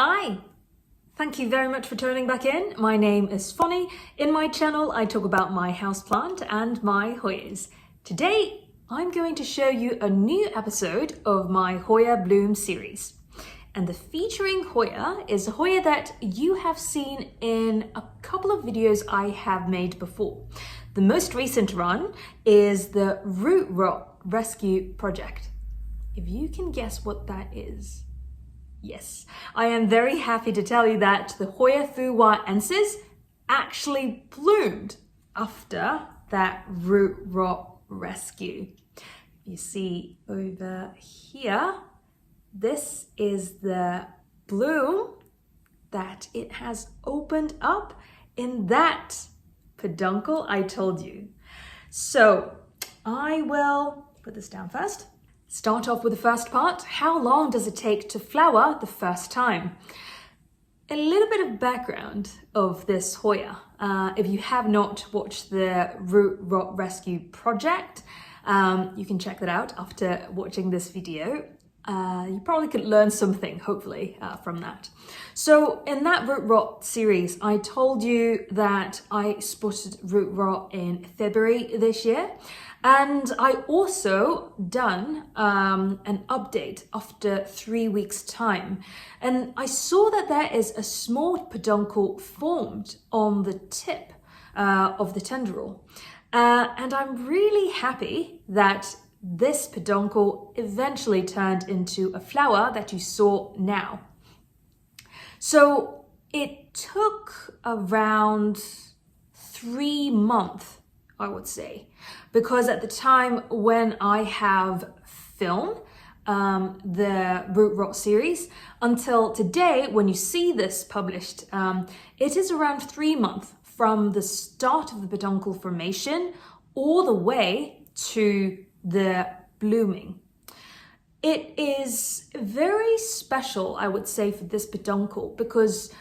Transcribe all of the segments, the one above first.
Hi! Thank you very much for tuning back in. My name is Fonny. In my channel, I talk about my houseplant and my Hoyas. Today, I'm going to show you a new episode of my Hoya Bloom series. And the featuring Hoya is a Hoya that you have seen in a couple of videos I have made before. The most recent run is the root rot rescue project. If you can guess what that is. Yes, I am very happy to tell you that the Hoya Phuwuaensis actually bloomed after that root rot rescue. You see over here, this is the bloom that it has opened up in that peduncle I told you. So I will put this down first. Start off with the first part. How long does it take to flower the first time? A little bit of background of this Hoya. If you have not watched the root rot rescue project, you can check that out after watching this video. You probably could learn something, hopefully, from that. So in that root rot series, I told you that I spotted root rot in February this year. And I also done an update after 3 weeks time. And I saw that there is a small peduncle formed on the tip of the tendril. And I'm really happy that this peduncle eventually turned into a flower that you saw now. So it took around 3 months, I would say, because at the time when I have filmed the root rot series until today, when you see this published, it is around 3 months from the start of the peduncle formation all the way to the blooming. It is very special, I would say, for this peduncle because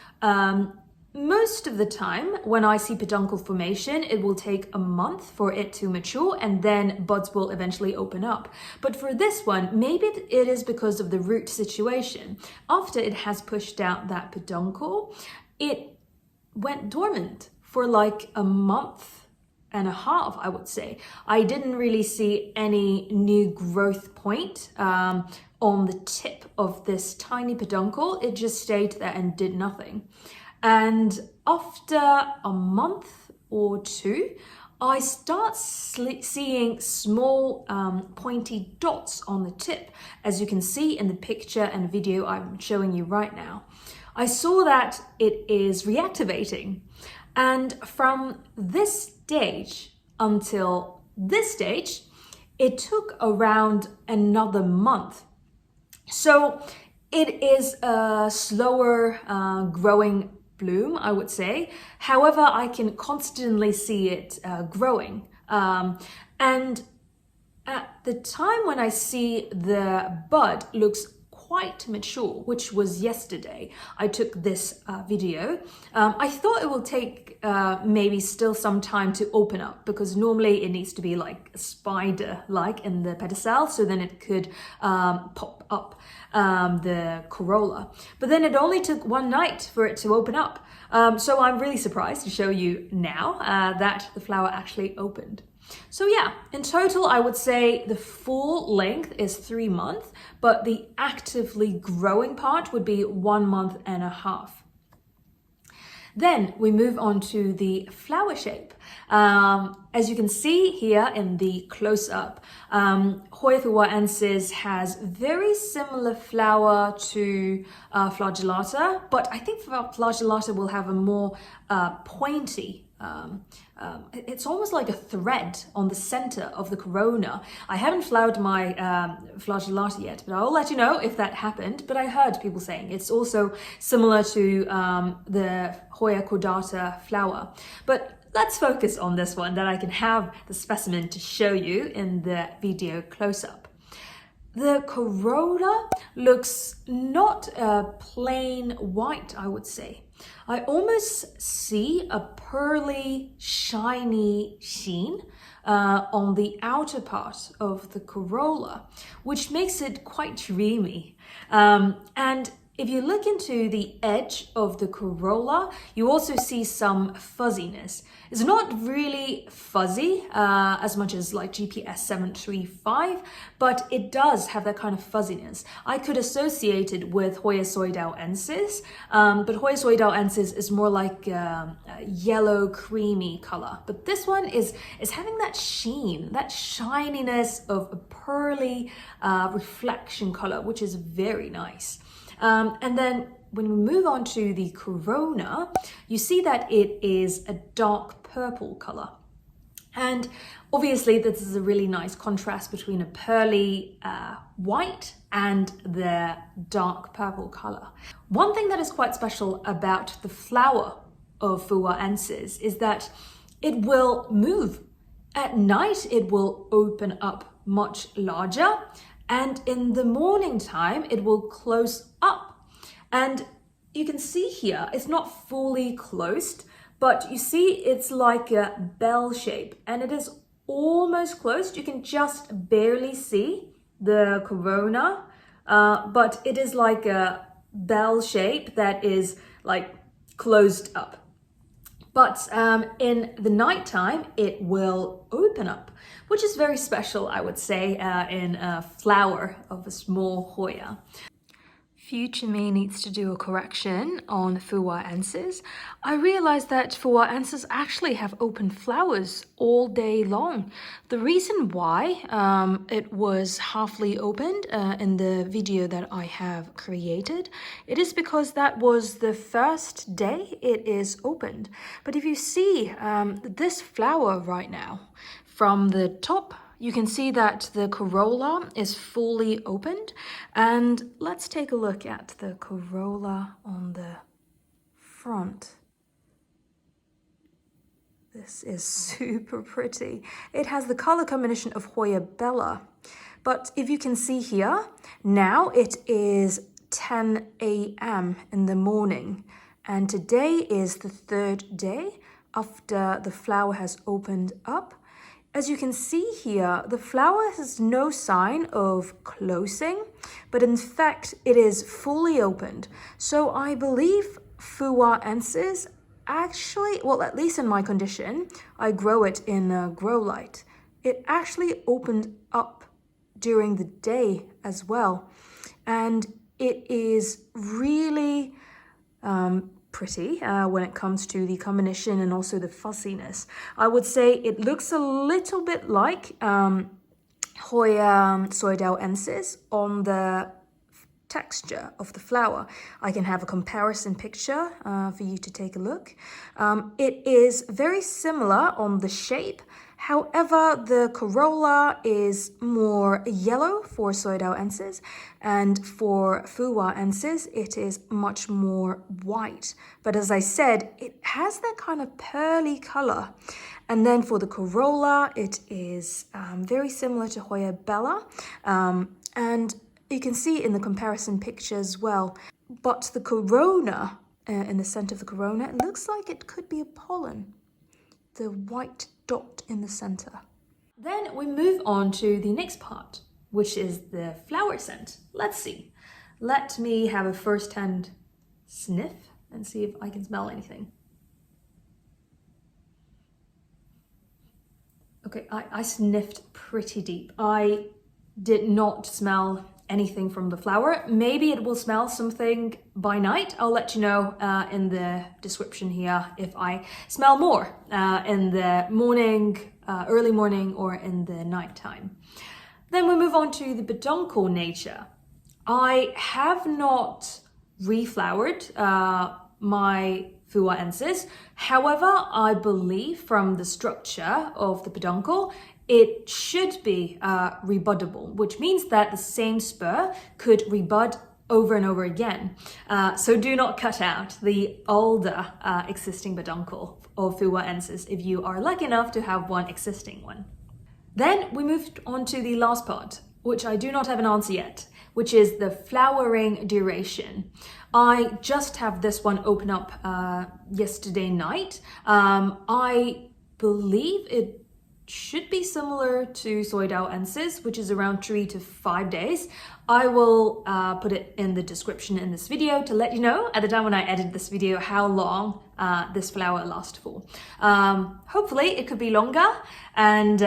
most of the time when I see peduncle formation, it will take a month for it to mature and then buds will eventually open up. But for this one, maybe it is because of the root situation. After it has pushed out that peduncle, it went dormant for like a month and a half, I would say. I didn't really see any new growth point on the tip of this tiny peduncle. It just stayed there and did nothing. And after a month or two, I start seeing small pointy dots on the tip, as you can see in the picture and video I'm showing you right now. I saw that it is reactivating. And from this stage until this stage, it took around another month. So it is a slower growing bloom, I would say. However, I can constantly see it growing. And at the time when I see the bud looks quite mature, which was yesterday, I took this video. I thought it will take maybe still some time to open up because normally it needs to be like a spider-like in the pedicel, so then it could pop up the corolla. But then it only took one night for it to open up. So I'm really surprised to show you now that the flower actually opened. So yeah, in total, I would say the full length is 3 months, but the actively growing part would be 1.5 months. Then we move on to the flower shape. As you can see here in the close-up, Hoya Phuwuaensis has very similar flower to flagellata, but I think flagellata will have a more pointy it's almost like a thread on the center of the corona. I haven't flowered my flagellata yet, but I'll let you know if that happened. But I heard people saying it's also similar to the Hoya cordata flower. But let's focus on this one, that I can have the specimen to show you in the video close-up. The corolla looks not plain white, I would say. I almost see a pearly, shiny sheen on the outer part of the corolla, which makes it quite dreamy. And if you look into the edge of the corolla, you also see some fuzziness. It's not really fuzzy as much as like GPS 735, but it does have that kind of fuzziness. I could associate it with Hoya Phuwuaensis, but Hoya Phuwuaensis is more like a yellow creamy color. But this one is having that sheen, that shininess of a pearly reflection color, which is very nice. And then when we move on to the corona, you see that it is a dark purple color. And obviously this is a really nice contrast between a pearly white and the dark purple color. One thing that is quite special about the flower of Phuwuaensis is that it will move. At night, it will open up much larger, and in the morning time, it will close up. And you can see here, it's not fully closed, but you see it's like a bell shape, and it is almost closed. You can just barely see the corona, but it is like a bell shape that is like closed up. But in the nighttime, it will open up, which is very special, I would say, in a flower of a small Hoya. Future me needs to do a correction on Phuwuaensis. I realized that Phuwuaensis actually have open flowers all day long. The reason why it was halfly opened in the video that I have created, it is because that was the first day it is opened. But if you see this flower right now, from the top, you can see that the corolla is fully opened, and let's take a look at the corolla on the front. This is super pretty. It has the color combination of Hoya Bella, but if you can see here, now it is 10 a.m. in the morning, and today is the third day after the flower has opened up. As you can see here, the flower has no sign of closing, but in fact, it is fully opened. So I believe Phuwuaensis actually, well, at least in my condition, I grow it in a grow light. It actually opened up during the day as well. And it is really pretty when it comes to the combination and also the fuzziness. I would say it looks a little bit like Hoya Phuwuaensis on the texture of the flower. I can have a comparison picture for you to take a look. It is very similar on the shape. However, the corolla is more yellow for Phuwuaensis, and for Phuwuaensis, it is much more white. But as I said, it has that kind of pearly color. And then for the corolla, it is very similar to Hoya Bella. And you can see in the comparison picture as well. But the corona, in the center of the corona, it looks like it could be a pollen. The white dot in the center. Then we move on to the next part, which is the flower scent. Let's see. Let me have a first-hand sniff and see if I can smell anything. Okay, I sniffed pretty deep. I did not smell anything from the flower. Maybe it will smell something by night. I'll let you know in the description here if I smell more in the morning, early morning, or in the nighttime. Then we move on to the Peduncle Nature. I have not reflowered my Phuwuaensis. However, I believe from the structure of the peduncle, it should be rebuddable, which means that the same spur could rebud over and over again. So do not cut out the older existing peduncle of Phuwuaensis if you are lucky enough to have one existing one. Then we moved on to the last part, which I do not have an answer yet, which is the flowering duration. I just have this one open up yesterday night. I believe it should be similar to Hoya Phuwuaensis, which is around 3 to 5 days. I will put it in the description in this video to let you know at the time when I edit this video how long this flower lasts for. Hopefully it could be longer. And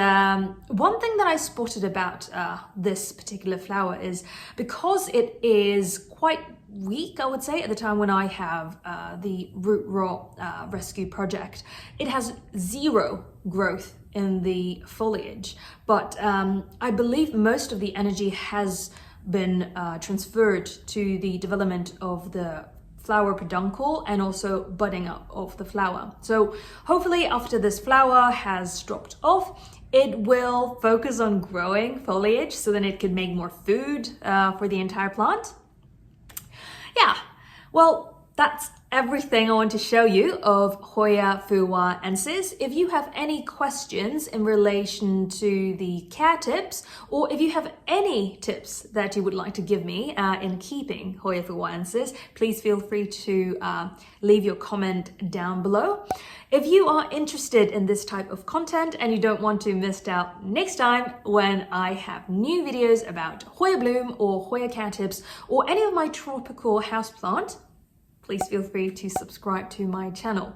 one thing that I spotted about this particular flower is because it is quite weak, I would say, at the time when I have the root rot rescue project, it has zero growth in the foliage, but I believe most of the energy has been transferred to the development of the flower peduncle and also budding up of the flower. So hopefully after this flower has dropped off, it will focus on growing foliage so then it can make more food for the entire plant. Yeah, well, that's everything I want to show you of Hoya Phuwuaensis. If you have any questions in relation to the care tips, or if you have any tips that you would like to give me in keeping Hoya Phuwuaensis, please feel free to leave your comment down below. If you are interested in this type of content and you don't want to miss out next time when I have new videos about Hoya Bloom or Hoya care tips or any of my tropical houseplant, please feel free to subscribe to my channel.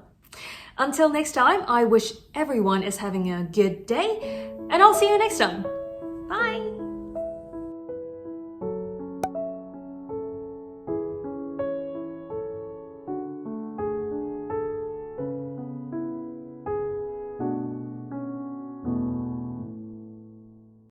Until next time, I wish everyone is having a good day, and I'll see you next time. Bye!